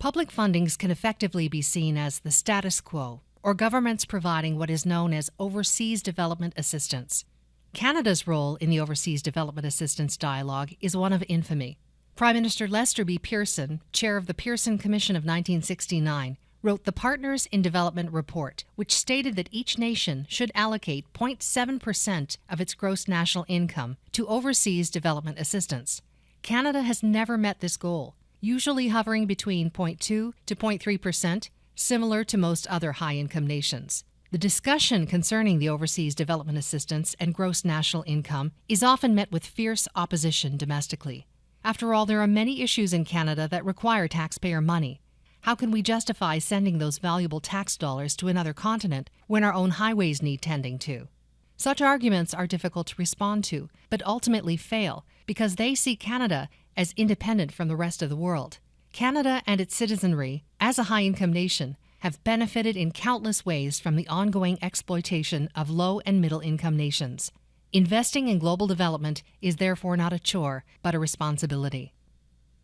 Public fundings can effectively be seen as the status quo, or governments providing what is known as overseas development assistance. Canada's role in the overseas development assistance dialogue is one of infamy. Prime Minister Lester B. Pearson, chair of the Pearson Commission of 1969, wrote the Partners in Development report, which stated that each nation should allocate 0.7% of its gross national income to overseas development assistance. Canada has never met this goal, usually hovering between 0.2 to 0.3%, similar to most other high-income nations. The discussion concerning the overseas development assistance and gross national income is often met with fierce opposition domestically. After all, there are many issues in Canada that require taxpayer money. How can we justify sending those valuable tax dollars to another continent when our own highways need tending to? Such arguments are difficult to respond to, but ultimately fail because they see Canada as independent from the rest of the world. Canada and its citizenry, as a high-income nation, have benefited in countless ways from the ongoing exploitation of low- and middle-income nations. Investing in global development is therefore not a chore, but a responsibility.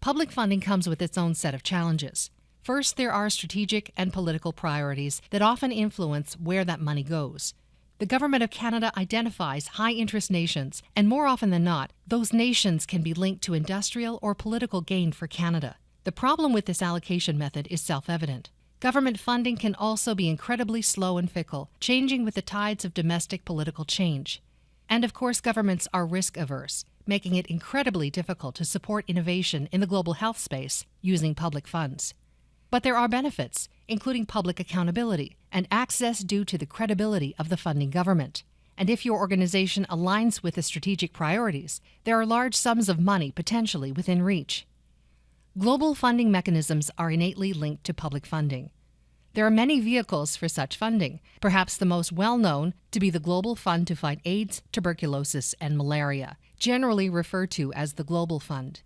Public funding comes with its own set of challenges. First, there are strategic and political priorities that often influence where that money goes. The Government of Canada identifies high-interest nations, and more often than not, those nations can be linked to industrial or political gain for Canada. The problem with this allocation method is self-evident. Government funding can also be incredibly slow and fickle, changing with the tides of domestic political change. And of course, governments are risk-averse, making it incredibly difficult to support innovation in the global health space using public funds. But there are benefits, including public accountability and access due to the credibility of the funding government. And if your organization aligns with the strategic priorities, there are large sums of money potentially within reach. Global funding mechanisms are innately linked to public funding. There are many vehicles for such funding, perhaps the most well-known to be the Global Fund to Fight AIDS, Tuberculosis, and Malaria, generally referred to as the Global Fund.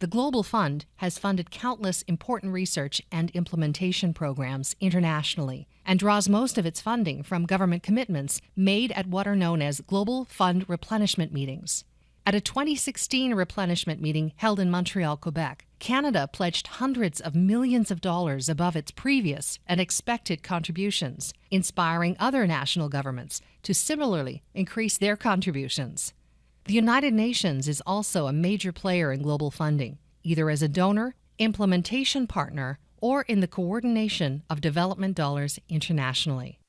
The Global Fund has funded countless important research and implementation programs internationally and draws most of its funding from government commitments made at what are known as Global Fund replenishment meetings. At a 2016 replenishment meeting held in Montreal, Quebec, Canada pledged hundreds of millions of dollars above its previous and expected contributions, inspiring other national governments to similarly increase their contributions. The United Nations is also a major player in global funding, either as a donor, implementation partner, or in the coordination of development dollars internationally.